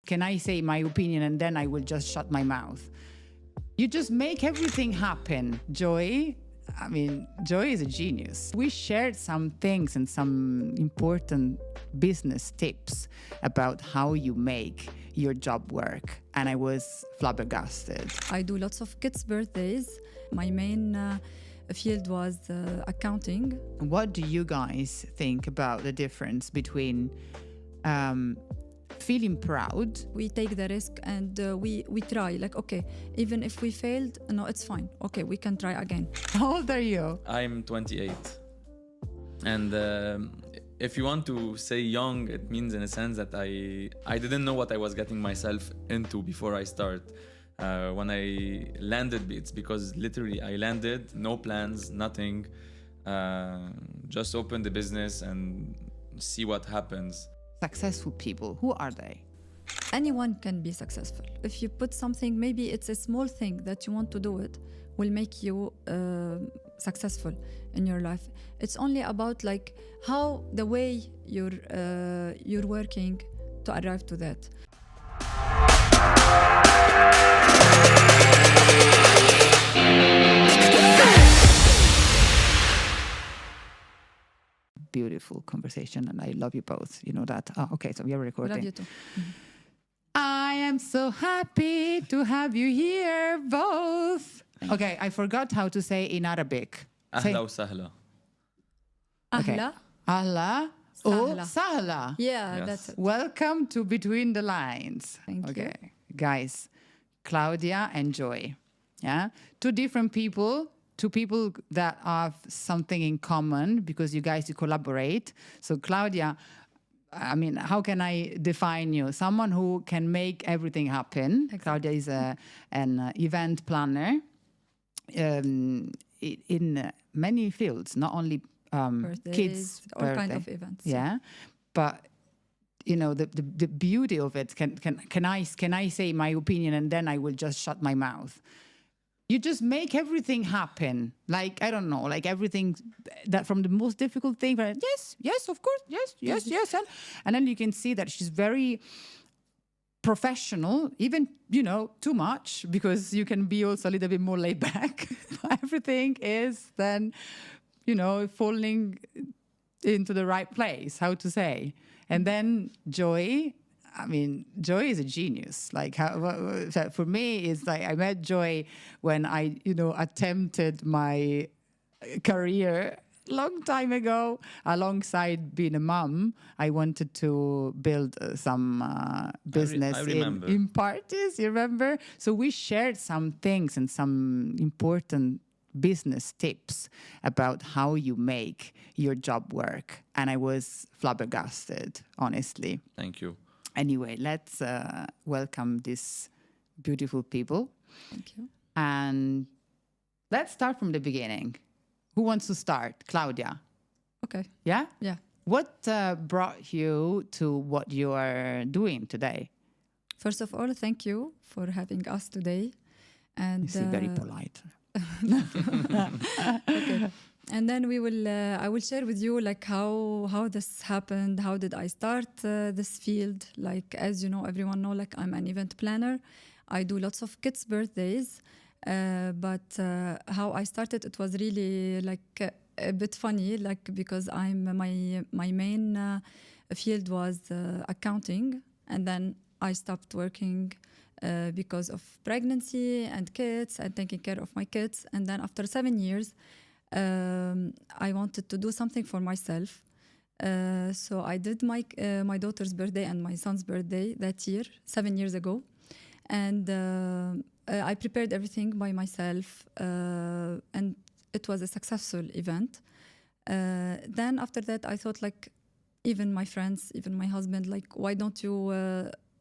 can I say my opinion and then I will just shut my mouth? You just make everything happen, Joy. I mean, Joy is a genius. We shared some things and some important business tips about how you make your job work. And I was flabbergasted. I do lots of kids' birthdays. My main field was accounting. What do you guys think about the difference between feeling proud? We take the risk and we try. Like, okay, even if we failed, no, it's fine. Okay, we can try again. How old are you? I'm 28. And if you want to say young, it means in a sense that I didn't know what I was getting myself into before I start. When I landed, it's because literally I landed, no plans, nothing. Just open the business and see what happens. Successful people, who are they? Anyone can be successful. If you put something, maybe it's a small thing that you want to do, it will make you successful in your life. It's only about like how the way you're working to arrive to that. Beautiful conversation, and I love you both. You know that. Oh, okay, so we are recording. I love you too. Mm-hmm. I am so happy to have you here, both. Okay, I forgot how to say in Arabic. Ahla wa sahla. Okay. Ahla. Ahla or Sahla. sahla. Yeah, Yes. that's it. Welcome to Between the Lines. Thank you. Okay, guys, Claudia and Joy. Yeah, two different people. Two people that have something in common because you guys, you collaborate. So Claudia, I mean, how can I define you? Someone who can make everything happen. Exactly. Claudia is an event planner in many fields, not only Birthdays, kids' all kind of events. Yeah, but you know the beauty of it. Can I say my opinion and then I will just shut my mouth? You just make everything happen. Like, I don't know, like everything that from the most difficult thing, but yes, of course, yes. And then you can see that she's very professional, even, you know, too much, because you can be also a little bit more laid back. Everything is then, you know, falling into the right place, how to say. And then Joy, I mean, Joy is a genius. Like, for me, it's like I met Joy when I, you know, attempted my career long time ago. Alongside being a mom, I wanted to build some business I remember. in parties. You remember? So we shared some things and some important business tips about how you make your job work, and I was flabbergasted, honestly. Thank you. Anyway, let's welcome these beautiful people. Thank you. And let's start from the beginning. Who wants to start? Claudia. Okay. Yeah? Yeah. What brought you to what you are doing today? First of all, thank you for having us today. And This is very polite. okay. And then I will share with you like how this happened. How did I start this field? Like, as you know, everyone know, like I'm an event planner. I do lots of kids' birthdays. But how I started, it was really like a bit funny, like because my main field was accounting, and then I stopped working because of pregnancy and kids and taking care of my kids. And then after 7 years, I wanted to do something for myself. So I did my daughter's birthday and my son's birthday that year, 7 years ago. And I prepared everything by myself, and it was a successful event. Then after that, I thought, like, even my friends, even my husband, like, why don't you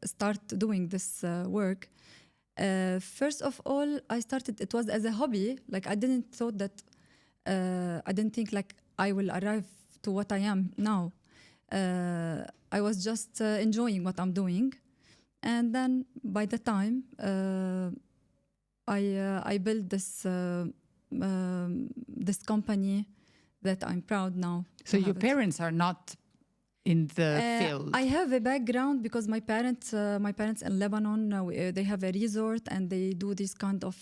start doing this work? First of all, I started, it was as a hobby. Like, I didn't think like I will arrive to what I am now. I was just enjoying what I'm doing. And then by the time I built this this company that I'm proud now. So your parents are not in the field? I have a background because my parents in Lebanon, they have a resort and they do this kind of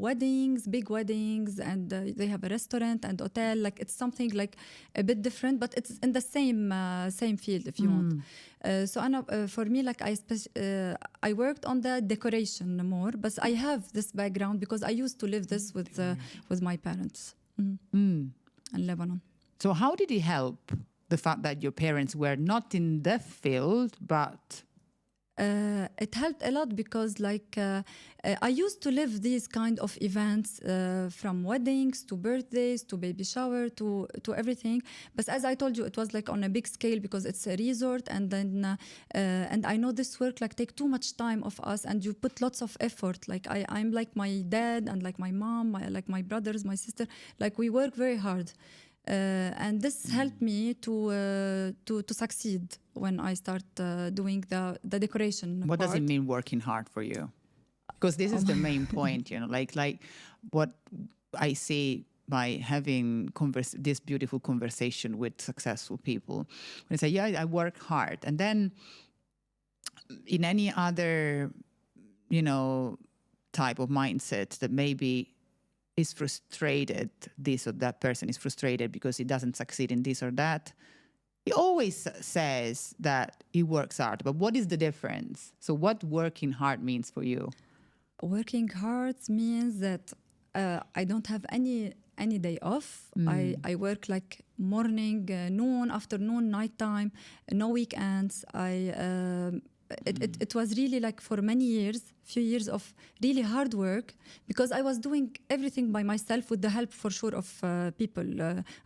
weddings, big weddings, and they have a restaurant and hotel. Like it's something like a bit different, but it's in the same field if you want. So for me, like I worked on the decoration more, but I have this background because I used to live this with my parents in Lebanon. So how did it help? The fact that your parents were not in the field, but it helped a lot because I used to live these kind of events from weddings to birthdays to baby shower to everything. But as I told you, it was like on a big scale because it's a resort, and then and I know this work like take too much time of us, and you put lots of effort. Like I'm like my dad and like my mom, like my brothers, my sister. Like we work very hard. And this helped me to succeed when I start doing the decoration. What part. does it mean working hard for you? Because this is the main point, you know, like what I say by having this beautiful conversation with successful people. When I say, yeah, I work hard, and then in any other, you know, type of mindset that maybe is frustrated, this or that person is frustrated because he doesn't succeed in this or that, he always says that he works hard. But what is the difference? So what working hard means for you? Working hard means that I don't have any day off. I work like morning, noon, afternoon, nighttime, no weekends. It was really like for many years, few years of really hard work because I was doing everything by myself with the help for sure of people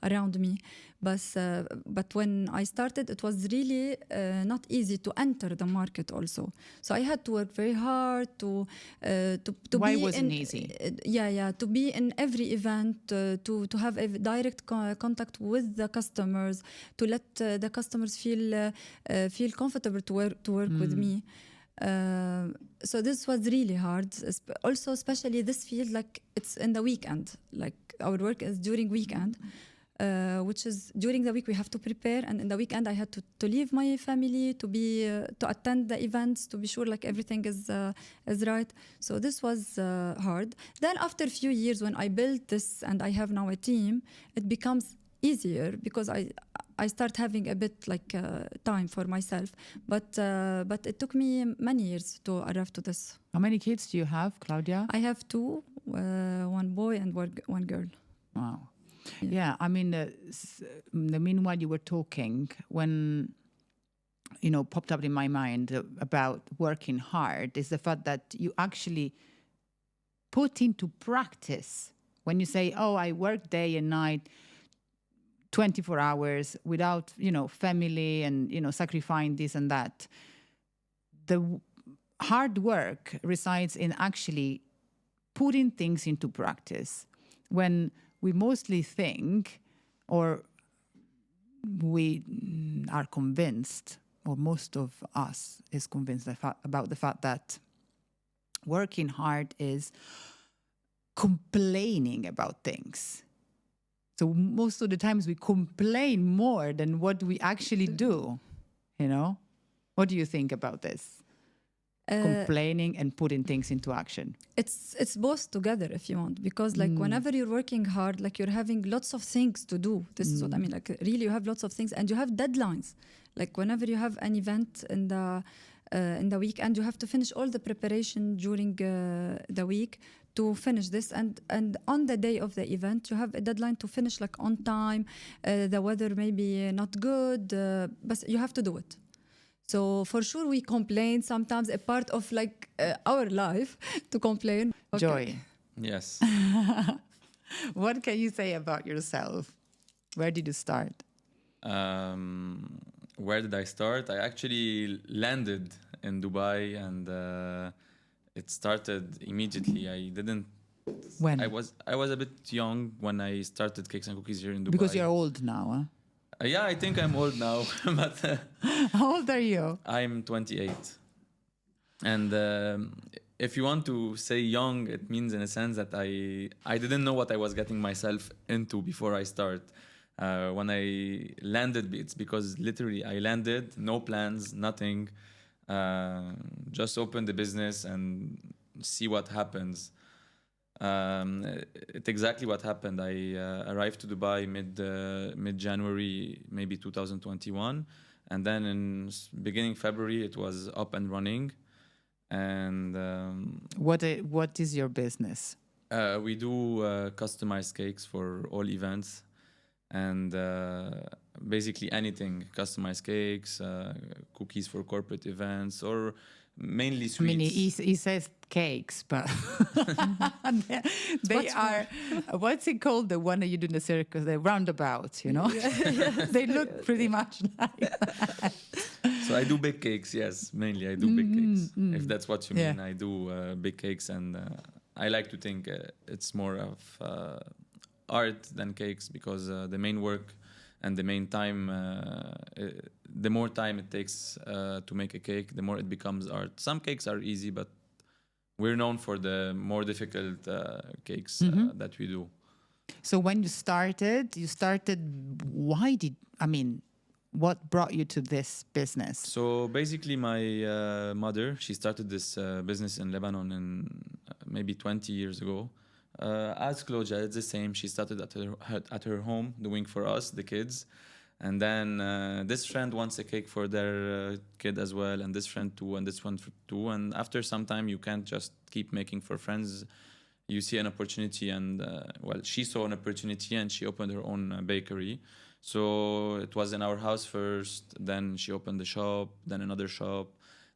around me. But when I started, it was really not easy to enter the market also. So I had to work very hard to Why be wasn't easy? To be in every event, to have a direct contact with the customers, to let the customers feel comfortable to work with me. So this was really hard. Also, especially this field, like it's in the weekend. Like our work is during weekend, which is during the week we have to prepare, and in the weekend I had to leave my family to attend the events to be sure like everything is right. So this was hard. Then after a few years, when I built this and I have now a team, it becomes easier because I start having a bit like time for myself, but it took me many years to arrive to this. How many kids do you have, Claudia? I have two, one boy and one girl. Wow. Yeah, I mean, the meanwhile you were talking, when popped up in my mind about working hard is the fact that you actually put into practice when you say, "Oh, I work day and night." 24 hours without, family and, sacrificing this and that. The hard work resides in actually putting things into practice. When we mostly think, or we are convinced, or most of us is convinced about the fact that working hard is complaining about things. So most of the times we complain more than what we actually do, What do you think about this? Complaining and putting things into action. It's both together if you want, because like whenever you're working hard, like you're having lots of things to do. This is what I mean. Like really you have lots of things and you have deadlines. Like whenever you have an event in the weekend, you have to finish all the preparation during the week to finish this, and on the day of the event you have a deadline to finish like on time. The weather may be not good, but you have to do it. So for sure we complain sometimes, a part of like our life to complain. Okay. Joy. Yes. What can you say about yourself? Where did you start? Where did I start? I actually landed in Dubai, and it started immediately. I didn't. When? I was a bit young when I started Cakes and Cookies here in Dubai. Because you're old now, huh? Yeah, I think I'm old now. But how old are you? I'm 28. And if you want to say young, it means in a sense that I didn't know what I was getting myself into before I start. When I landed, it's because literally I landed, no plans, nothing, just open the business and see what happens. It's exactly what happened. I arrived to Dubai mid January, maybe 2021, and then in beginning February it was up and running. And what is your business? we do customized cakes for all events, and basically anything, customized cakes, cookies for corporate events, or mainly sweets. I mean, he says cakes, but they are, what's it called? The one that you do in the circus, the roundabouts, you know? They look pretty much like that. So I do big cakes, yes, mainly I do big cakes. If that's what you mean, I do big cakes, and I like to think it's more of art than cakes, because the main work and the main time, the more time it takes to make a cake, the more it becomes art. Some cakes are easy, but we're known for the more difficult cakes that we do. So when you started, what brought you to this business? So basically my mother, she started this business in Lebanon in maybe 20 years ago. As Claudia, it's the same. She started at her home doing for us, the kids. And then this friend wants a cake for their kid as well, and this friend too, and this one too. And after some time, you can't just keep making for friends. You see an opportunity, and she saw an opportunity, and she opened her own bakery. So it was in our house first, then she opened the shop, then another shop,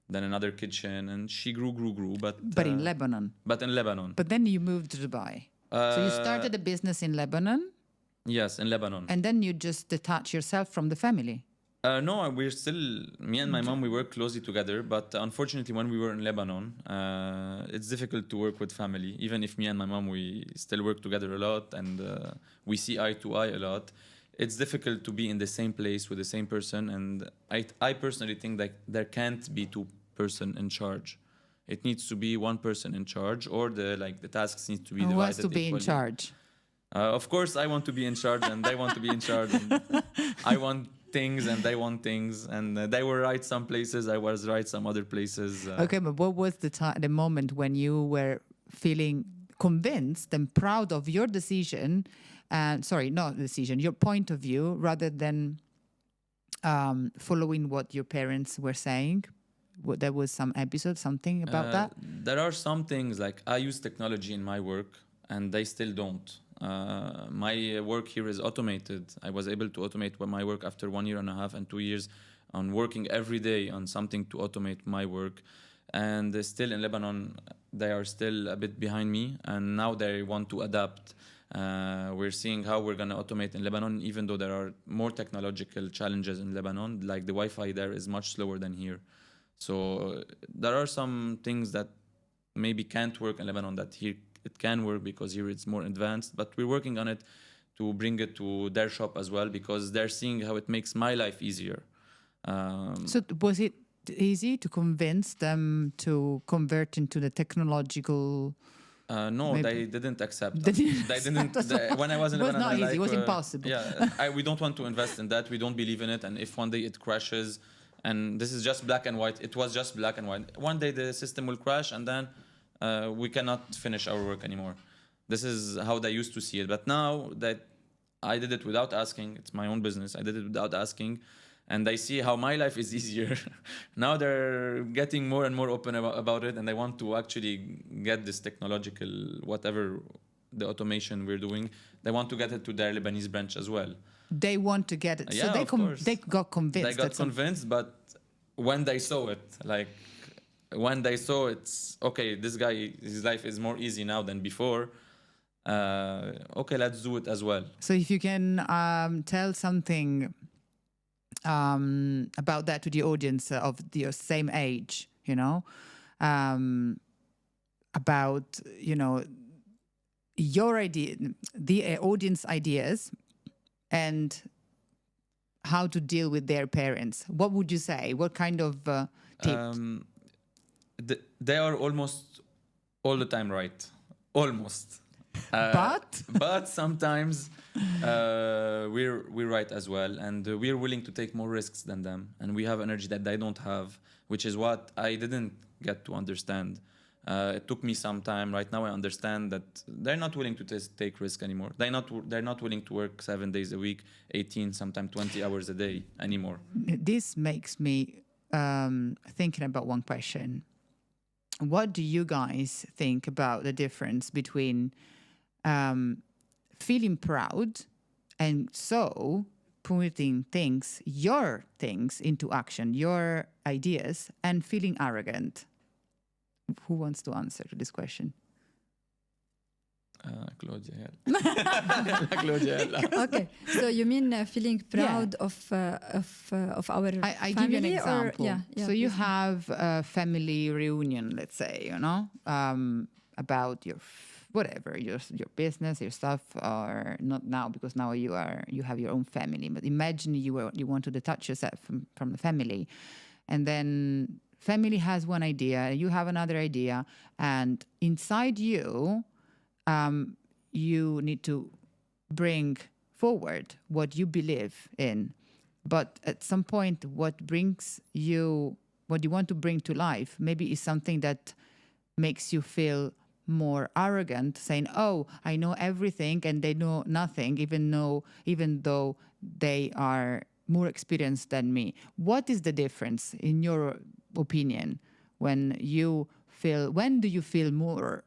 then another kitchen, and she grew. But in Lebanon. But in Lebanon. But then you moved to Dubai. So you started a business in Lebanon? Yes, in Lebanon. And then you just detach yourself from the family? No, we're still, me and my mom, we work closely together. But unfortunately, when we were in Lebanon, it's difficult to work with family. Even if me and my mom, we still work together a lot, and we see eye to eye a lot. It's difficult to be in the same place with the same person. And I personally think that there can't be two person in charge. It needs to be one person in charge, or the tasks need to be divided. Who wants to be equally. in charge? Of course, I want to be in charge, and they want to be in charge. And I want things, and they want things, and they were right some places, I was right some other places. Okay, but what was the moment when you were feeling convinced and proud of your decision? Your point of view, rather than following what your parents were saying? There was some episode, something about that? There are some things, like I use technology in my work, and they still don't. My work here is automated. I was able to automate my work after 1.5 years and 2 years on working every day on something to automate my work. And still in Lebanon, they are still a bit behind me, and now they want to adapt. We're seeing how we're going to automate in Lebanon, even though there are more technological challenges in Lebanon. Like the Wi-Fi there is much slower than here. So there are some things that maybe can't work in Lebanon that here it can work, because here it's more advanced. But we're working on it to bring it to their shop as well, because they're seeing how it makes my life easier. So was it easy to convince them to convert into the technological? No, maybe. They didn't accept. They didn't. When I was in It was Lebanon, not easy. like, It was impossible. Yeah, we don't want to invest in that. We don't believe in it. And if one day it crashes, and this is just black and white, it was just black and white. One day the system will crash, and then we cannot finish our work anymore. This is how they used to see it. But now that I did it without asking, it's my own business. I did it without asking. And they see how my life is easier. Now they're getting more and more open about it, and they want to actually get this technological, whatever the automation we're doing, they want to get it to their Lebanese branch as well. They want to get it. Yeah, so they got convinced. They got convinced, but when they saw it, it's, okay, this guy, his life is more easy now than before. Okay, let's do it as well. So if you can tell something about that to the audience of your same age, about, your idea, the audience ideas, and how to deal with their parents. What would you say? What kind of tips? They are almost all the time right. Almost. But sometimes we're right as well, and we're willing to take more risks than them, and we have energy that they don't have, which is what I didn't get to understand. It took me some time. Right now, I understand that they're not willing to take risk anymore. They're not willing to work 7 days a week, 18, sometimes 20 hours a day anymore. This makes me thinking about one question. What do you guys think about the difference between feeling proud and so putting your things into action, your ideas, and feeling arrogant? Who wants to answer to this question? Claudia. Claudia. Okay, so you mean feeling proud of our I family? give you an example. So you please. have a family reunion, let's say, about your whatever, your business, your stuff, or not now because now you have your own family. But imagine you want to detach yourself from the family, and then family has one idea, you have another idea, and inside you, you need to bring forward what you believe in. But at some point, what you want to bring to life, maybe is something that makes you feel more arrogant, saying, "Oh, I know everything," and they know nothing, even though they are more experienced than me. What is the difference, in your opinion, when do you feel more,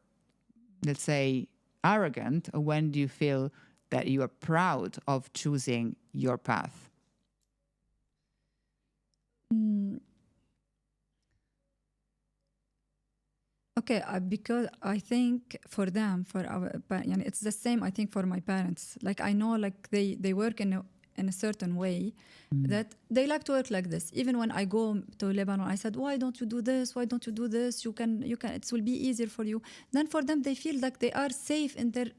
let's say, arrogant, or when do you feel that you are proud of choosing your path? Okay, because I think for them, it's the same. I think for my parents, like I know, like they work in a certain way, that they like to work like this. Even when I go to Lebanon, I said, "Why don't you do this? Why don't you do this? You can. It will be easier for you." Then for them, they feel like they are safe in their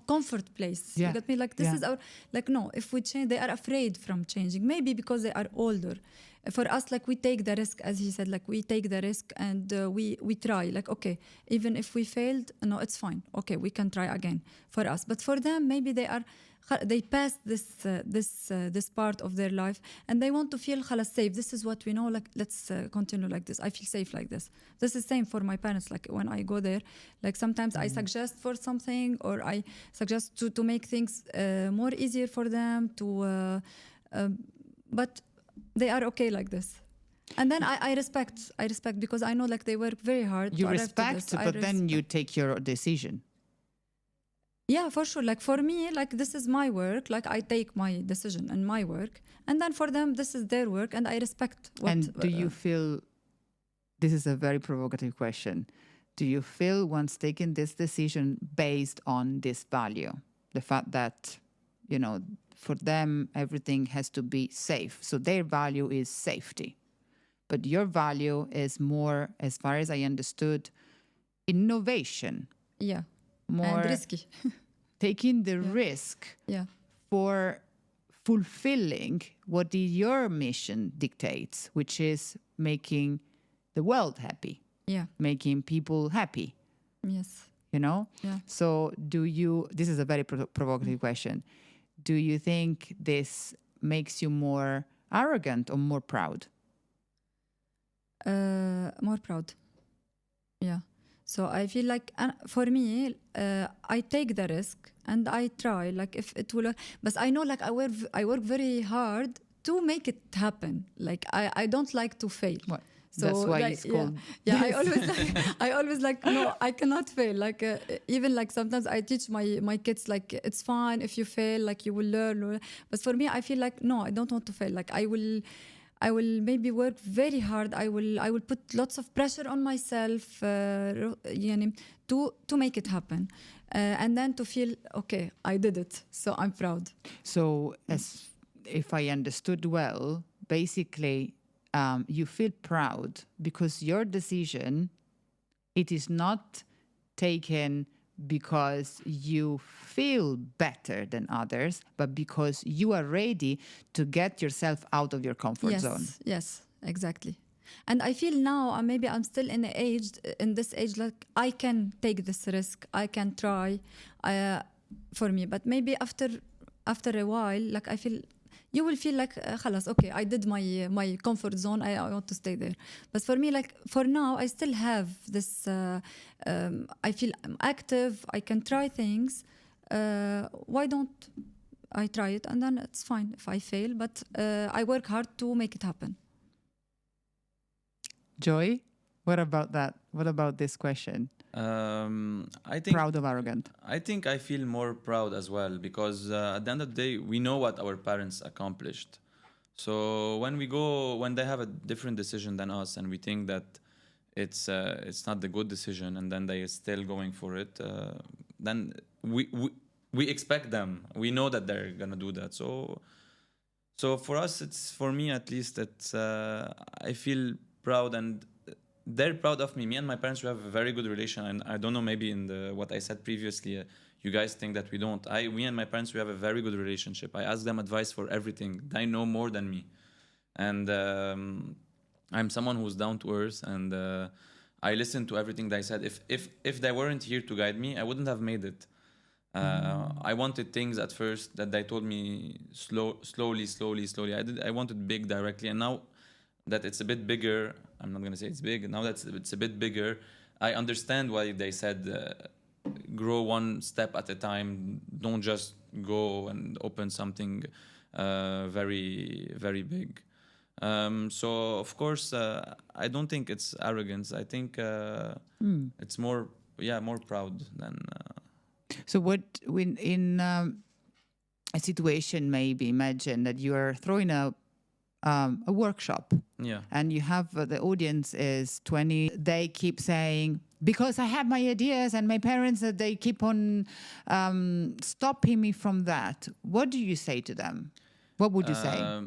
comfort place. Yeah. You get me? Like this is our, like, no, if we change, they are afraid from changing. Maybe because they are older. For us, like, we take the risk, as he said, like we take the risk and we try. Like, okay, even if we failed, no, it's fine. Okay, we can try again. For us, but for them, maybe they passed this part of their life, and they want to feel khalas safe. This is what we know. Like, let's continue like this. I feel safe like this. This is same for my parents. Like when I go there, like sometimes I suggest for something, or I suggest to make things more easier for them to, but they are okay like this. And then I respect because I know, like, they work very hard. You respect, but then you take your decision. Yeah, for sure. Like for me, like this is my work. Like I take my decision and my work, and then for them, this is their work, and I respect. And do you feel? This is a very provocative question. Do you feel once taking this decision based on this value, the fact that, for them everything has to be safe, so their value is safety, but your value is more, as far as I understood, innovation. Yeah. More and risky. Taking the risk for fulfilling what your mission dictates, which is making the world happy, making people happy. Yes. Yeah. So this is a very provocative question. Do you think this makes you more arrogant or more proud? More proud. Yeah. So I feel like, for me, I take the risk and I try, like, if it will. But I know, like, I work very hard to make it happen. Like I don't like to fail. What? So that's why it's called. Yeah. I always like, no, I cannot fail. Like even like sometimes I teach my kids, like, it's fine if you fail, like you will learn. But for me, I feel like, no, I don't want to fail. Like I will maybe work very hard. I will put lots of pressure on myself, to make it happen, and then to feel, okay, I did it, so I'm proud. So, as if I understood well, basically, you feel proud because your decision, it is not taken because you feel better than others, but because you are ready to get yourself out of your comfort zone. Yes, exactly. And I feel now, maybe I'm still in this age, like I can take this risk, I can try, for me. But maybe after a while, like I feel, you will feel like خلاص, okay, I did my comfort zone, I want to stay there. But for me, like for now, I still have this, I feel I'm active, I can try things. Why don't I try it? And then it's fine if I fail, but I work hard to make it happen. Joy, what about that? What about this question? I think Proud of Arrogant. I think I feel more proud as well because at the end of the day, we know what our parents accomplished. So when they have a different decision than us, and we think that it's not the good decision, and then they are still going for it, then we expect them. We know that they're gonna do that. So for us, for me at least, I feel proud, and they're proud of me. Me and my parents, we have a very good relation, and I don't know, maybe in what I said previously, you guys think that we don't. Me and my parents, we have a very good relationship. I ask them advice for everything. They know more than me, and I'm someone who's down to earth, and I listen to everything they said. If they weren't here to guide me, I wouldn't have made it. I wanted things at first that they told me slowly. I wanted big directly, and now that it's a bit bigger, I'm not going to say it's big. Now that it's a bit bigger, I understand why they said grow one step at a time. Don't just go and open something very, very big. So, of course, I don't think it's arrogance. I think it's more proud than... So what, when in a situation, maybe imagine that you are throwing a workshop, and you have the audience is 20. They keep saying, because I have my ideas and my parents, that they keep on stopping me from that. What do you say to them? What would you say?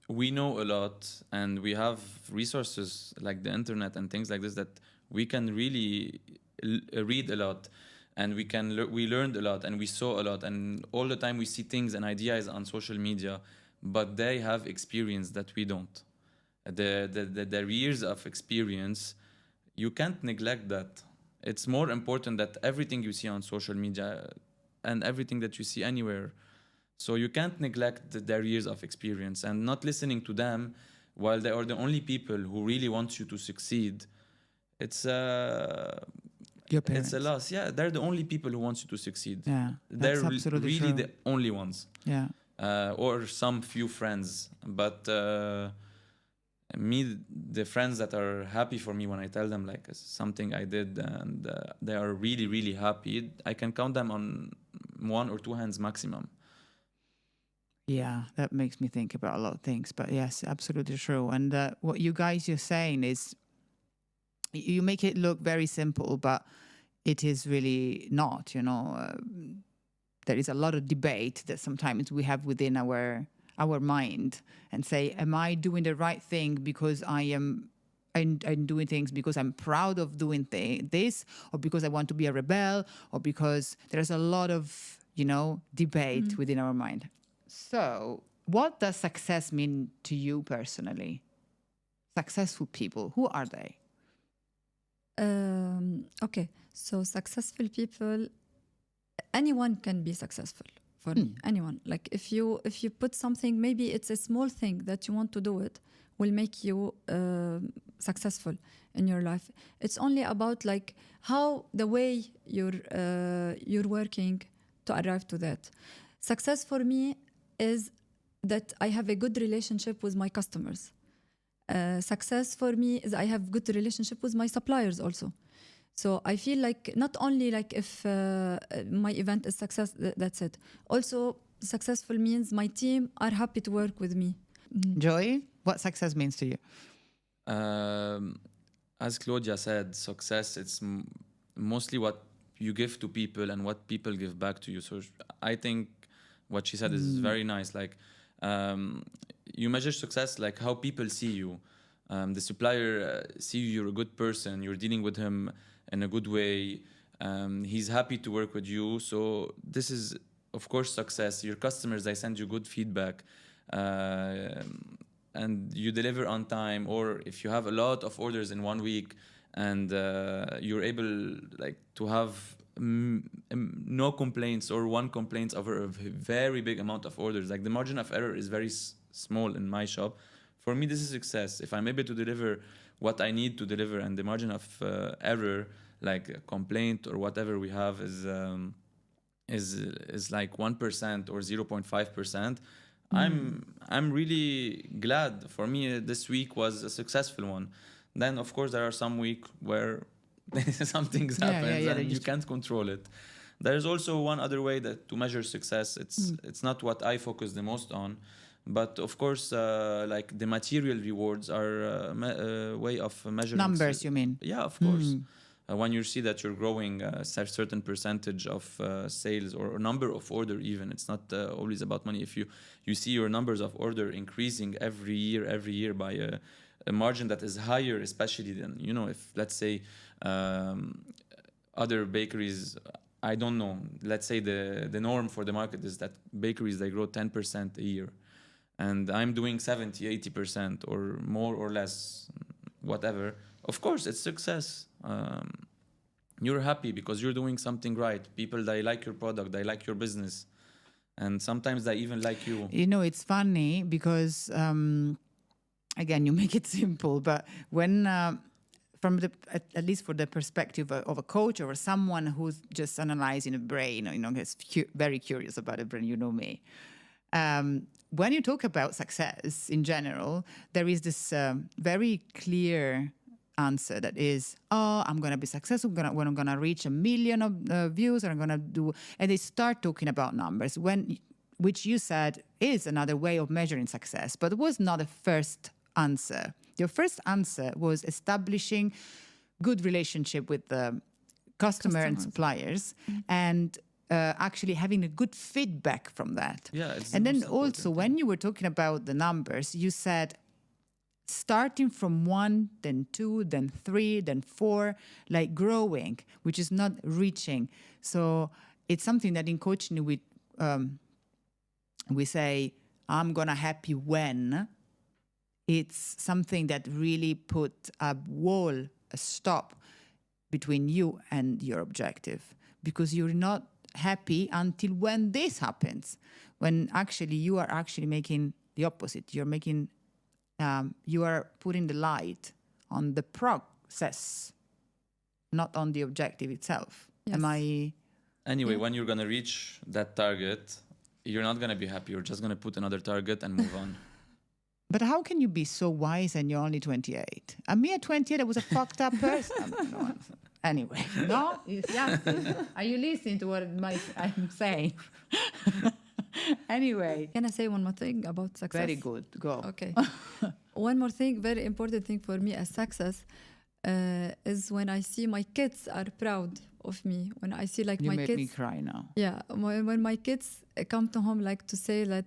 We know a lot, and we have resources like the internet and things like this that we can really read a lot, and we learned a lot, and we saw a lot, and all the time we see things and ideas on social media, but they have experience that we don't. Their years of experience, you can't neglect that. It's more important that everything you see on social media and everything that you see anywhere. So you can't neglect their years of experience, and not listening to them while they are the only people who really want you to succeed. It's Your parents. it's a loss. Yeah, they're the only people who want you to succeed. Yeah, that's They're absolutely really true. the only ones. Yeah. Or some few friends. But the friends that are happy for me when I tell them like something I did, and they are really, really happy, I can count them on one or two hands maximum. Yeah, that makes me think about a lot of things. But yes, absolutely true. And what you guys are saying is, you make it look very simple, but it is really not, you know. There is a lot of debate that sometimes we have within our mind, and say, am I doing the right thing because I'm doing things because I'm proud of doing this, or because I want to be a rebel, or because there's a lot of, you know, debate within our mind. So what does success mean to you personally? Successful people, who are they? Okay, so successful people, anyone can be successful. For me, anyone. Like if you put something, maybe it's a small thing that you want to do, it will make you successful in your life. It's only about like how the way you're working to arrive to that. Success for me is that I have a good relationship with my customers. Success for me is I have good relationship with my suppliers also. So I feel like not only like if my event is success, that's it. Also, successful means my team are happy to work with me. Joy, what success means to you? As Claudia said, success, it's mostly what you give to people and what people give back to you. So I think what she said is very nice. Like you measure success like how people see you. The supplier see you're a good person, you're dealing with him in a good way, he's happy to work with you. So this is, of course, success. Your customers, they send you good feedback. and you deliver on time, or if you have a lot of orders in 1 week and you're able like to have no complaints or one complaint over a very big amount of orders, like the margin of error is very small in my shop. For me, this is success. If I'm able to deliver what I need to deliver, and the margin of error, like a complaint or whatever we have, is like 1% or 0.5%. I'm really glad. For me, this week was a successful one. Then, of course, there are some weeks where some things happen and you can't control it. There's also one other way that to measure success. It's not what I focus the most on, but of course, like the material rewards are a way of measuring numbers. You mean? Yeah, of course. When you see that you're growing a certain percentage of sales or number of order, even it's not always about money. If you see your numbers of order increasing every year by a margin that is higher, especially than, if let's say other bakeries, I don't know, let's say the norm for the market is that bakeries, they grow 10% a year, and I'm doing 70-80% or more or less, whatever. Of course, it's success. You're happy because you're doing something right. People, they like your product, they like your business, and sometimes they even like you. It's funny because again, you make it simple, but when from at least for the perspective of a coach or someone who's just analyzing a brain, is very curious about a brain, me. When you talk about success in general, there is this very clear answer that is, I'm going to be successful when I'm going to reach 1 million of views, or I'm going to do, and they start talking about numbers, which you said is another way of measuring success, but it was not the first answer. Your first answer was establishing good relationship with the customer and suppliers, and actually having a good feedback from that. Yeah, and then also when you were talking about the numbers, you said starting from 1, then 2, then 3, then 4, like growing, which is not reaching. So it's something that in coaching we say, I'm gonna happy when. It's something that really put a wall, a stop between you and your objective, because you're not happy until when this happens, when actually you are actually making the opposite. You're making, you are putting the light on the process, not on the objective itself. Yes. Am I? Anyway, when you're going to reach that target, you're not going to be happy. You're just going to put another target and move on. But how can you be so wise and you're only 28? Me at 28, I was a fucked up person. No. Anyway, no? Yeah. Are you listening to what I'm saying? Anyway. Can I say one more thing about success? Very good. Go. Okay. One more thing, very important thing for me as success is when I see my kids are proud of me. When I see like you my make kids... me cry now. Yeah. When my kids come to home, like to say that,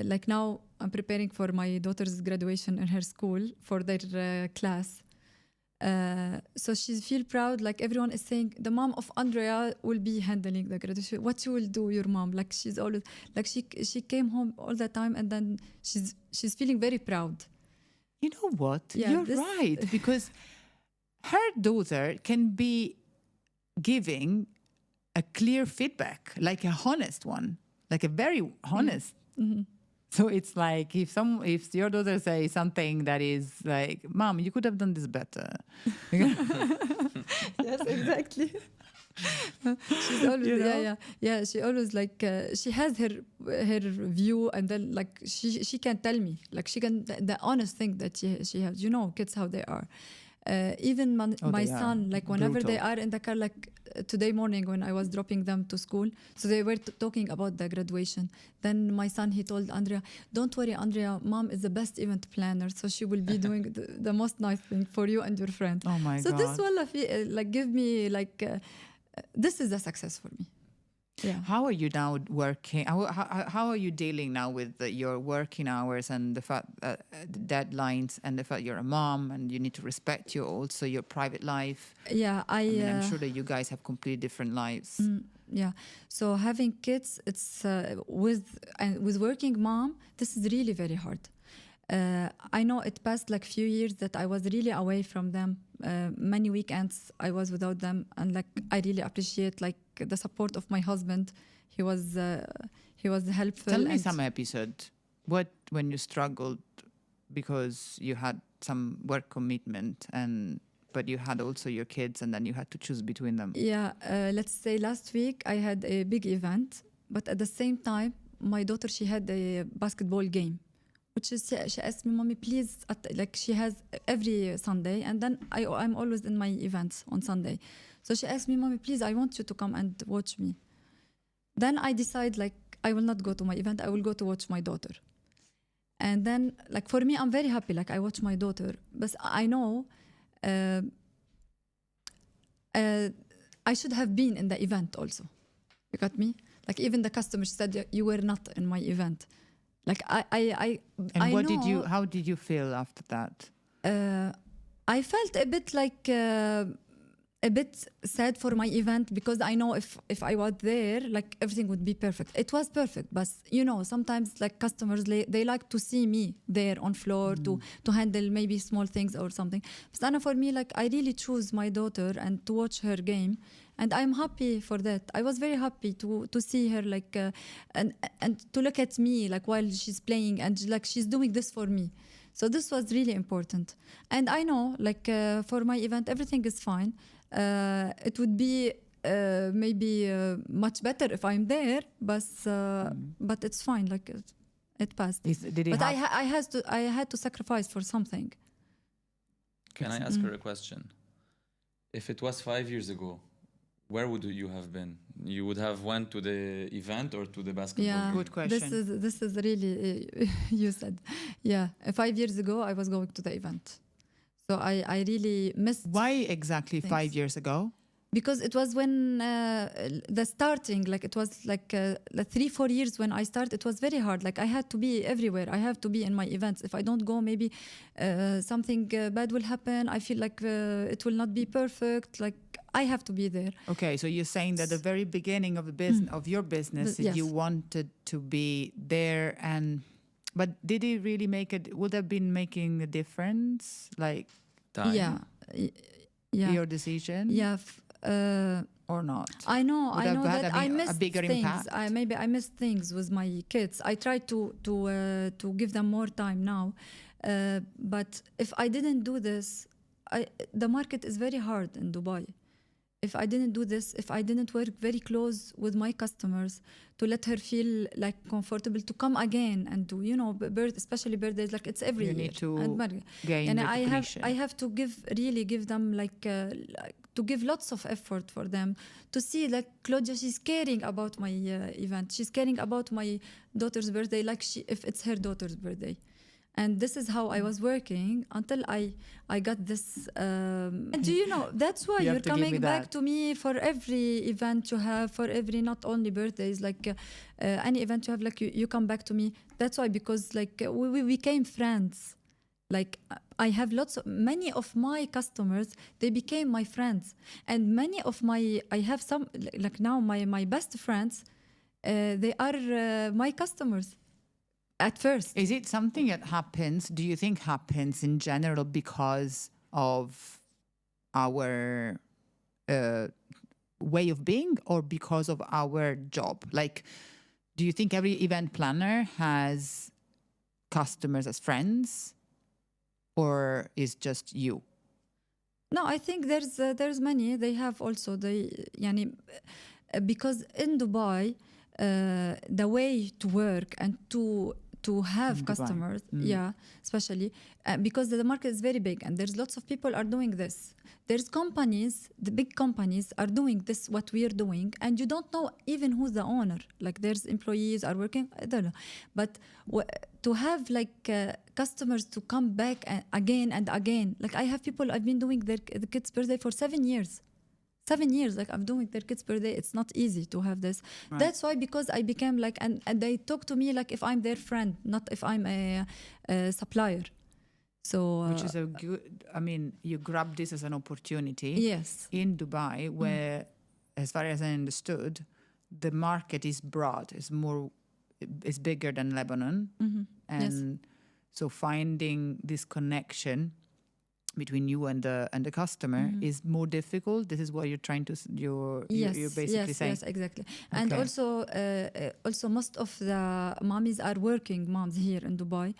like now I'm preparing for my daughter's graduation in her school for their class. So she feel proud, like everyone is saying, the mom of Andrea will be handling the graduation. What you will do, your mom? Like she's always, like she came home all the time, and then she's feeling very proud. You know what? Yeah, you're right, because her daughter can be giving a clear feedback, like a honest one, like a very honest. Mm-hmm. So it's like if your daughter says something that is like, Mom, you could have done this better. Yes, exactly. She's always she always like she has her view, and then like she can tell me, like she can the honest thing that she has. Kids how they are. Even my son, like whenever they are in the car, like today morning when I was dropping them to school, so they were talking about the graduation. Then my son, he told Andrea, "Don't worry, Andrea, Mom is the best event planner, so she will be doing the most nice thing for you and your friend." Oh my God! So this will like give me like this is a success for me. Yeah. How are you now working? How are you dealing now with your working hours and the fact the deadlines and the fact you're a mom and you need to respect your private life? Yeah, I'm sure that you guys have completely different lives. Yeah. So having kids, it's with working mom, this is really very hard. I know it passed like few years that I was really away from them. Many weekends I was without them, and like I really appreciate like the support of my husband. He was helpful. Tell me some episode. What when you struggled because you had some work commitment but you had also your kids and then you had to choose between them. Yeah, let's say last week I had a big event, but at the same time, my daughter, she had a basketball game, which is she asked me, "Mommy, please," like she has every Sunday, and then I'm always in my events on Sunday. So she asked me, "Mommy, please, I want you to come and watch me." Then I decide like I will not go to my event. I will go to watch my daughter. And then like for me, I'm very happy. Like I watch my daughter, but I know I should have been in the event also. You got me? Like even the customer said you were not in my event. Like I and what know, did you? How did you feel after that? I felt a bit like a bit sad for my event because I know if I was there, like everything would be perfect. It was perfect, but you know sometimes like customers they like to see me there on floor to handle maybe small things or something. But Anna, for me, like I really choose my daughter and to watch her game, and I'm happy for that. I was very happy to see her like and to look at me like while she's playing and like she's doing this for me. So this was really important. And I know like for my event everything is fine. It would be maybe much better if I'm there, but it's fine. Like it passed. I had to sacrifice for something. Can I ask her a question? If it was 5 years ago, where would you have been? You would have went to the event or to the basketball game? Good question. This is really you said. Yeah, 5 years ago I was going to the event. So I really missed. Why exactly things. 5 years ago? Because it was when the starting, like it was like 3-4 years when I started, it was very hard. Like I had to be everywhere. I have to be in my events. If I don't go, maybe something bad will happen. I feel like it will not be perfect. Like I have to be there. Okay, so you're saying that the very beginning of the business of your business, Yes. you wanted to be there, but did it really make it? Would have been making a difference, like Time? Yeah. your decision? Yeah. Or not? I know that I missed a bigger things. impact. Maybe I missed things with my kids. I try to give them more time now, but if I didn't do this, the market is very hard in Dubai. If I didn't do this, if I didn't work very close with my customers to let her feel like comfortable to come again and to, you know, especially birthdays, like it's every year. You need to and gain I have to give them like to give lots of effort for them to see like Claudia, she's caring about my event. She's caring about my daughter's birthday, like if it's her daughter's birthday. And this is how I was working until I got this. And do you know, that's why you're coming back to me for every event you have, for every, not only birthdays, like any event you have, like you come back to me. That's why, because like we became friends. Like I have many of my customers, they became my friends. And I have some, like now my best friends, they are my customers. At first. Is it something that happens, do you think happens in general because of our way of being or because of our job? Like, do you think every event planner has customers as friends or is just you? No, I think there's many. They have also, because in Dubai, the way to work and to have customers, especially because the market is very big and there's lots of people are doing this. There's companies, the big companies are doing this, what we are doing, and you don't know even who's the owner. Like there's employees are working, I don't know. But to have like customers to come back again and again. Like I have people, I've been doing the kids' birthday for 7 years. 7 years, like I'm doing their kids' birthday. It's not easy to have this. Right. That's why, because I became like, and they talk to me like if I'm their friend, not if I'm a supplier. So, which is a good, I mean, you grab this as an opportunity. Yes. In Dubai, where, as far as I understood, the market is broad, it's bigger than Lebanon. Mm-hmm. And So finding this connection between you and the customer is more difficult. This is what you're trying to you're basically saying. Yes, exactly. And also most of the mommies are working moms here in Dubai,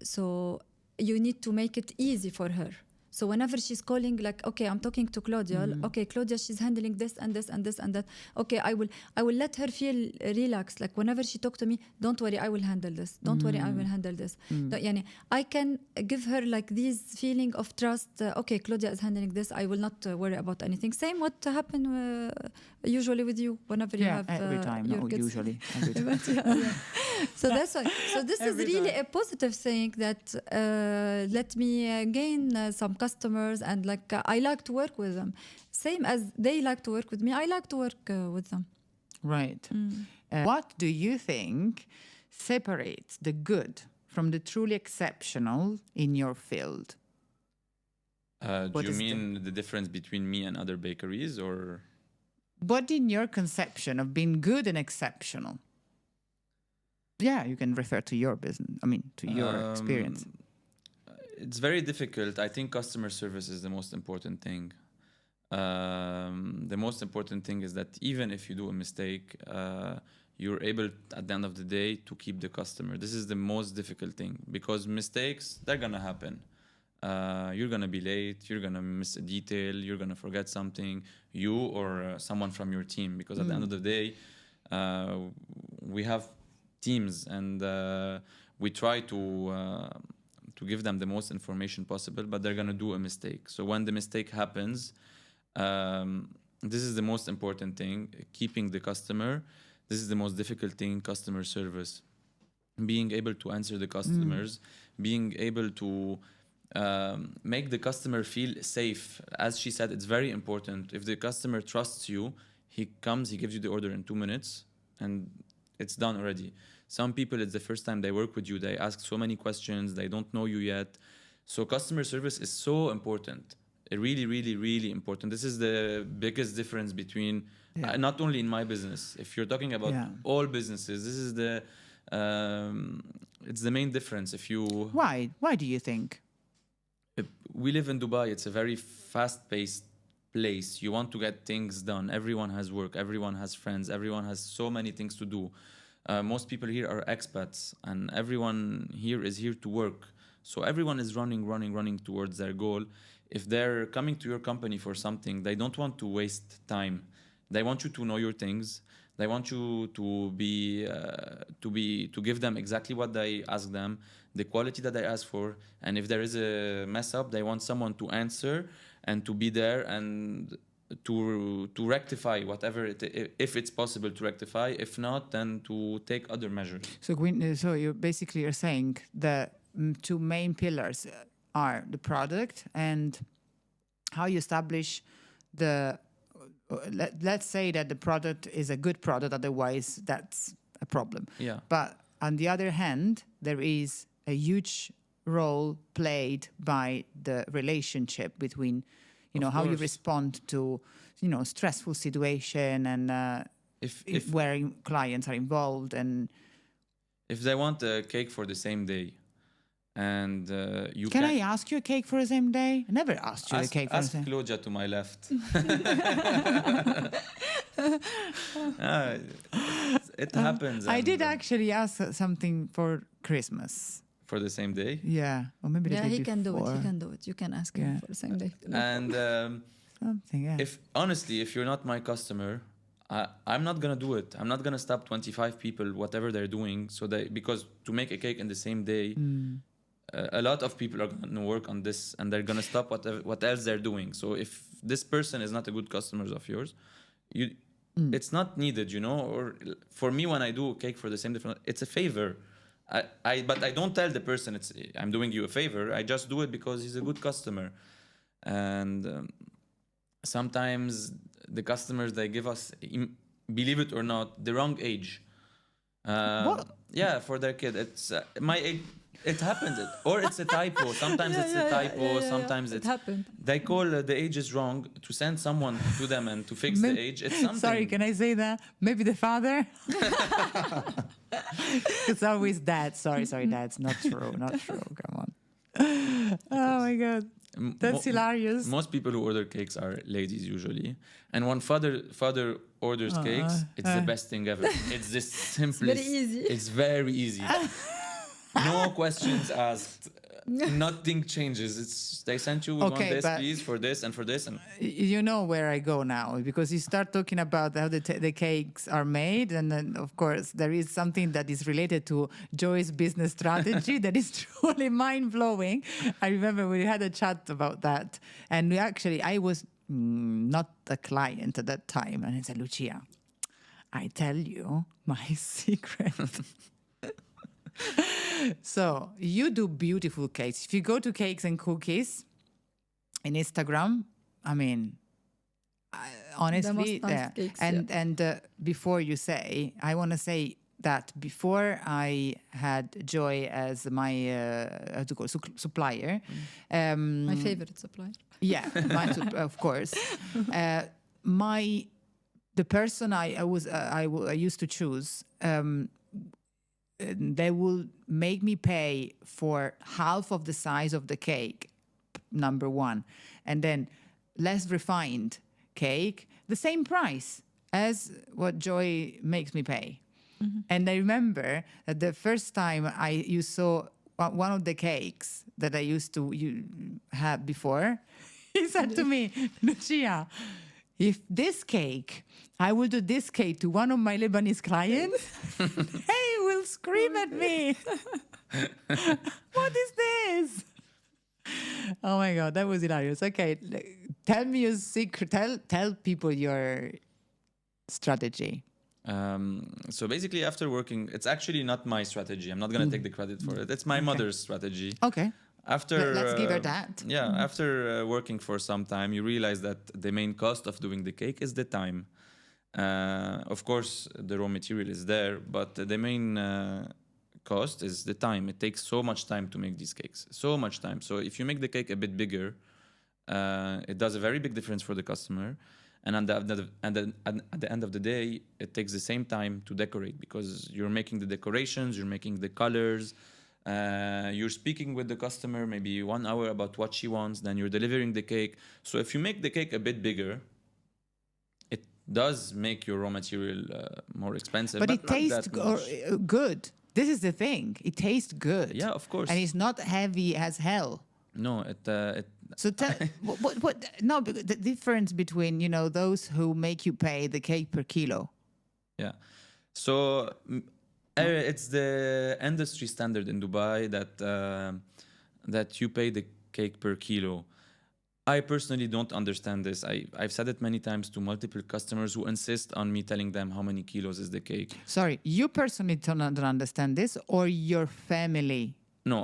so you need to make it easy for her. So whenever she's calling, like, okay, I'm talking to Claudia. Okay, Claudia, she's handling this and this and this and that. Okay, I will let her feel relaxed. Like whenever she talk to me, don't worry, I will handle this. Don't worry, I will handle this. Yani, I can give her like this feeling of trust. Okay, Claudia is handling this. I will not worry about anything. Same what happen usually with you whenever you have every time. your No, kids. usually. Every time. So that's why. So this is really a positive thing that let me gain some customers, and like I like to work with them, same as they like to work with me. I like to work with them. Right. What do you think separates the good from the truly exceptional in your field? Do you mean the difference between me and other bakeries, or? What in your conception of being good and exceptional? Yeah, you can refer to your business. I mean, to your experience. It's very difficult. I think customer service is the most important thing. The most important thing is that even if you do a mistake, you're able at the end of the day to keep the customer. This is the most difficult thing, because mistakes, they're gonna happen. You're gonna be late, you're gonna miss a detail, you're gonna forget something, you or someone from your team, because at the end of the day, we have teams, and we try to give them the most information possible, but they're gonna do a mistake. So when the mistake happens, this is the most important thing, keeping the customer. This is the most difficult thing, customer service. Being able to answer the customers, being able to make the customer feel safe. As she said, it's very important. If the customer trusts you, he comes, he gives you the order in 2 minutes, and it's done already. Some people, it's the first time they work with you. They ask so many questions. They don't know you yet. So customer service is so important. Really, really, really important. This is the biggest difference between, not only in my business. If you're talking about all businesses, this is the, it's the main difference. If you... Why? Why do you think? We live in Dubai. It's a very fast-paced place. You want to get things done. Everyone has work. Everyone has friends. Everyone has so many things to do. Most people here are expats, and everyone here is here to work. So everyone is running towards their goal. If they're coming to your company for something, they don't want to waste time. They want you to know your things. They want you to give them exactly what they ask them, the quality that they ask for. And if there is a mess up, they want someone to answer and to be there and to rectify whatever if it's possible to rectify. If not, then to take other measures. So you basically are saying the two main pillars are the product and how you establish the. Let's say that the product is a good product, otherwise that's a problem. Yeah. But on the other hand, there is a huge role played by the relationship between, how you respond to, stressful situation and if where clients are involved. And if they want a cake for the same day, and you can I ask you a cake for the same day? I never asked you a cake for the same day. Ask Claudia to my left. It happens. I did actually ask something for Christmas. For the same day? Yeah. Or maybe the day he can before. do it. He can do it. You can ask him for the same day. And something, if you're not my customer, I'm not gonna do it. I'm not gonna stop 25 people, whatever they're doing, because to make a cake in the same day, a lot of people are gonna work on this, and they're gonna stop what else they're doing. So if this person is not a good customer of yours, it's not needed, Or for me, when I do a cake for the same day, it's a favor. But I don't tell the person I'm doing you a favor. I just do it because he's a good customer. And sometimes the customers, they give us, believe it or not, the wrong age. What? Yeah, for their kid. It's my age. it happens, or it's a typo. Sometimes it's a typo. Sometimes it happened. They call the age is wrong to send someone to them and to fix the age. It's something. Sorry, can I say that? Maybe the father? It's always dad. Sorry, dad's not true. Not true. Come on. Oh my God. That's hilarious. Most people who order cakes are ladies usually. And when father orders cakes, it's the best thing ever. It's the simplest. It's very easy. It's very easy. No questions asked. Nothing changes. It's they sent you, we want this, please, for this and for this. And you know where I go now, because you start talking about how the cakes are made, and then of course there is something that is related to Joy's business strategy that is truly mind-blowing. I remember we had a chat about that, and I was not a client at that time, and I said, Lucia, I tell you my secret. So you do beautiful cakes. If you go to Cakes and Cookies in Instagram, I mean, honestly, cakes, and before you say, I want to say that before I had Joy as my supplier, my favorite supplier. Yeah, of course. The person I used to choose. They will make me pay for half of the size of the cake, number one, and then less refined cake, the same price as what Joy makes me pay. Mm-hmm. And I remember that the first time you saw one of the cakes that I used to have before, he said to me, Lucia, if this cake, I will do this cake to one of my Lebanese clients, they will scream at me. What is this? Oh my God, that was hilarious. Okay, tell me your secret. Tell people your strategy. So basically, after working, it's actually not my strategy. I'm not going to take the credit for it. It's my mother's strategy. Okay. Let's give her that. Yeah, after working for some time, you realize that the main cost of doing the cake is the time. Of course, the raw material is there, but the main cost is the time. It takes so much time to make these cakes, so much time. So if you make the cake a bit bigger, it does a very big difference for the customer. And at the end of the day, it takes the same time to decorate because you're making the decorations, you're making the colors, you're speaking with the customer maybe 1 hour about what she wants, then you're delivering the cake. So if you make the cake a bit bigger, it does make your raw material more expensive. But it tastes good. This is the thing. It tastes good. Yeah, of course. And it's not heavy as hell. No, So tell the difference between those who make you pay the cake per kilo. Yeah, so it's the industry standard in Dubai that you pay the cake per kilo. I personally don't understand this. I've said it many times to multiple customers who insist on me telling them how many kilos is the cake. Sorry, you personally don't understand this, or your family? No,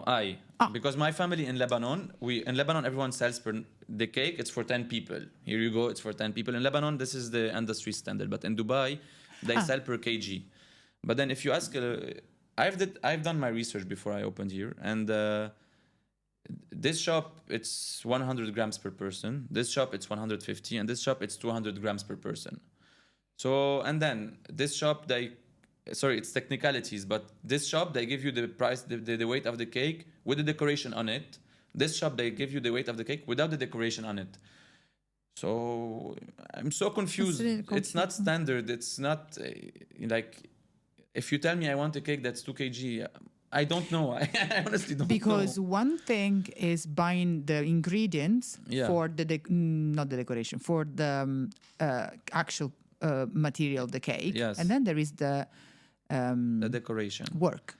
because my family in Lebanon, everyone sells the cake. It's for 10 people. Here you go. It's for 10 people. In Lebanon, this is the industry standard. But in Dubai, they sell per kg. But then if you ask, I've done my research before I opened here. And this shop, it's 100 grams per person. This shop, it's 150. And this shop, it's 200 grams per person. So, and then this shop, it's technicalities, but this shop, they give you the price, the weight of the cake with the decoration on it. This shop, they give you the weight of the cake without the decoration on it. So I'm so confused. It's not standard. It's not like, if you tell me I want a cake that's 2 kg, I don't know. I honestly don't know. Because one thing is buying the ingredients for not the decoration, for the actual material, the cake. Yes. And then there is the decoration work.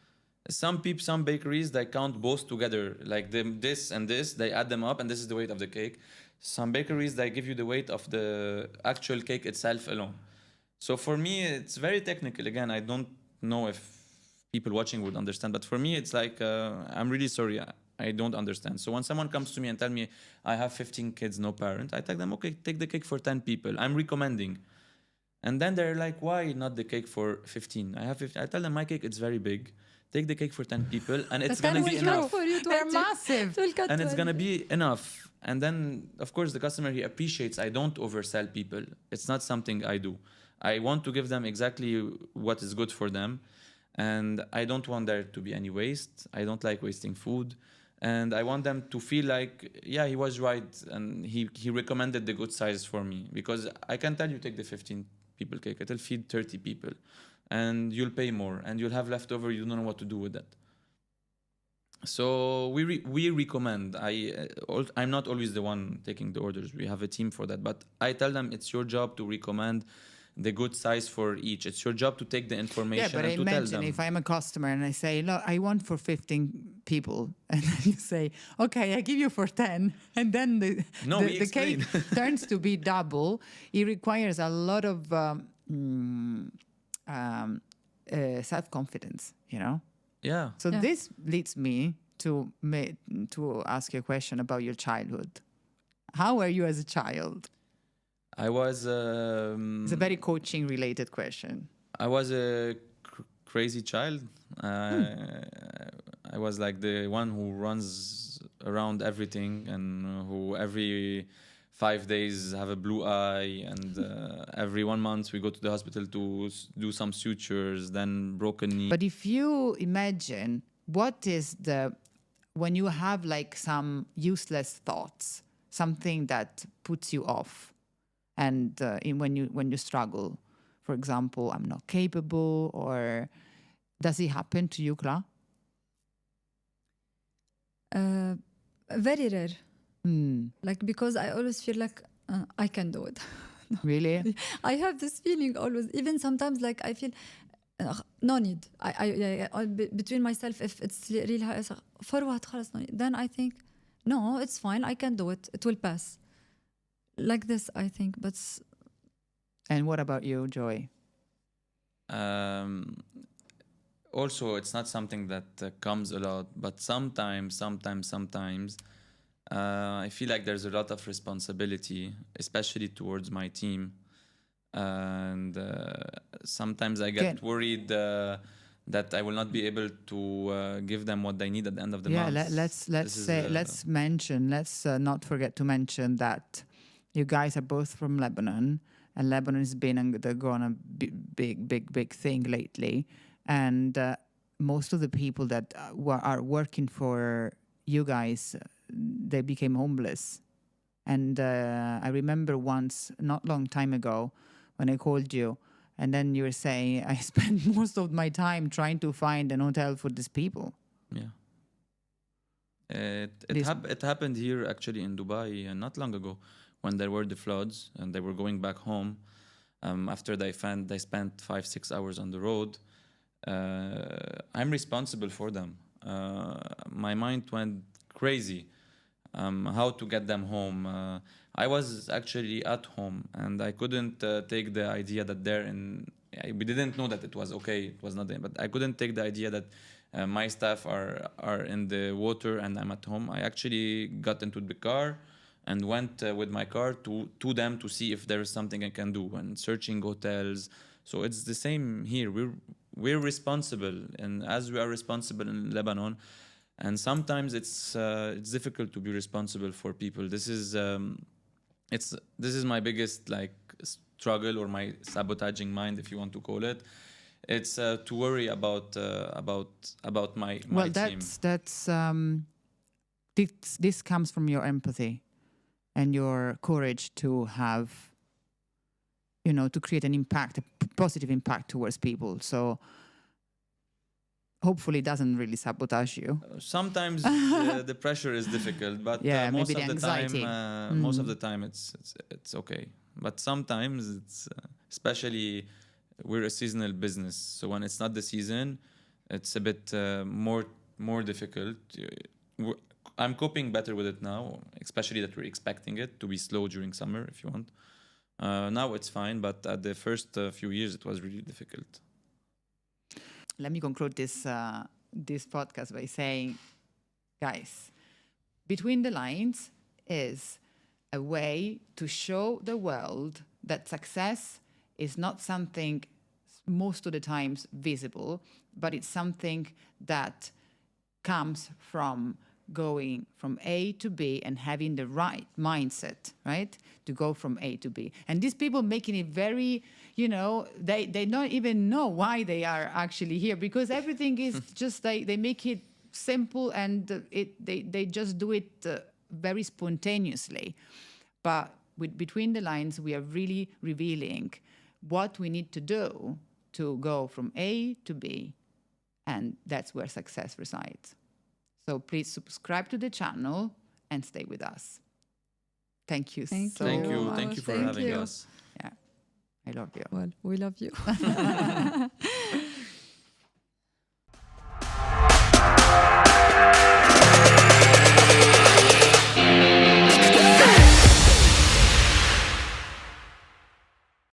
Some bakeries, they count both together, like this and this, they add them up, and this is the weight of the cake. Some bakeries, they give you the weight of the actual cake itself alone. So for me, it's very technical. Again, I don't know if people watching would understand, but for me, it's like, I'm really sorry, I don't understand. So when someone comes to me and tell me, I have 15 kids, no parent, I tell them, okay, take the cake for 10 people. I'm recommending. And then they're like, why not the cake for 15? I have 15. I tell them my cake, it's very big. take the cake for 10 people, and it's The 10 gonna be will count enough. for you They're 20. massive. It will cut And it's 20. gonna be enough. And then, of course, the customer, he appreciates I don't oversell people. It's not something I do. I want to give them exactly what is good for them, and I don't want there to be any waste. I don't like wasting food, and I want them to feel like, yeah, he was right, and he recommended the good size for me, because I can tell you, take the 15 people cake, it'll feed 30 people, and you'll pay more, and you'll have leftover, you don't know what to do with that. So we recommend. I'm not always the one taking the orders. We have a team for that. But I tell them it's your job to recommend the good size for each. It's your job to take the information Yeah, but and I to tell imagine them. if I'm a customer and I say, look, I want for 15 people, and then you say, okay, I give you for 10, and then No, we the cake explain. turns to be double. It requires a lot of self-confidence, you know? Yeah. So Yeah. this leads me to ask you a question about your childhood. How were you as a child? I was. It's a very coaching-related question. I was a crazy child. I was like the one who runs around everything, and who every 5 days have a blue eye, and every 1 month we go to the hospital to do some sutures, then broken knee. But if you imagine what is when you have like some useless thoughts, something that puts you off, and when you struggle, for example, I'm not capable, or does it happen to you, Cla? Very rare. Like, because I always feel like I can do it. Really? I have this feeling always. Even sometimes, like I feel no need. Between myself, if it's really high, forward, خلاص, no need. Then I think, no, it's fine. I can do it. It will pass. Like this, I think. But Mm. And what about you, Joy? Also, it's not something that comes a lot, but sometimes, I feel like there's a lot of responsibility, especially towards my team. And sometimes I get worried that I will not be able to give them what they need at the end of the month. Let's not forget to mention that you guys are both from Lebanon, and Lebanon has been undergone a big thing lately. And most of the people that are working for you guys, they became homeless. And I remember once, not long time ago, when I called you, and then you were saying, I spent most of my time trying to find an hotel for these people. Yeah. It happened here actually in Dubai not long ago, when there were the floods and they were going back home. After they spent 5-6 hours on the road. I'm responsible for them. My mind went crazy. How to get them home? I was actually at home, and I couldn't take the idea that we didn't know that it was okay. It was not, but I couldn't take the idea that my staff are in the water and I'm at home. I actually got into the car and went with my car to them to see if there is something I can do, and searching hotels. So it's the same here. We're responsible, and as we are responsible in Lebanon, and sometimes it's difficult to be responsible for people. This is my biggest like struggle, or my sabotaging mind, if you want to call it. It's to worry about my team. This comes from your empathy and your courage to have, to create an impact, a positive impact towards people. So hopefully it doesn't really sabotage you. Sometimes the pressure is difficult, but most maybe of the anxiety. time, most of the time it's okay. But sometimes it's especially we're a seasonal business, so when it's not the season, it's a bit more difficult. I'm coping better with it now, especially that we're expecting it to be slow during summer, if you want. Now it's fine, but at the first few years, it was really difficult. Let me conclude this podcast by saying, guys, Between the Lines is a way to show the world that success is not something most of the times visible, but it's something that comes from going from A to B and having the right mindset, right? To go from A to B. And these people making it very, they don't even know why they are actually here, because everything is just, they make it simple, and they just do it very spontaneously. But between the lines, we are really revealing what we need to do to go from A to B. And that's where success resides. So please subscribe to the channel and stay with us. Thank you so much. Thank you for having us. Yeah, I love you. Well, we love you.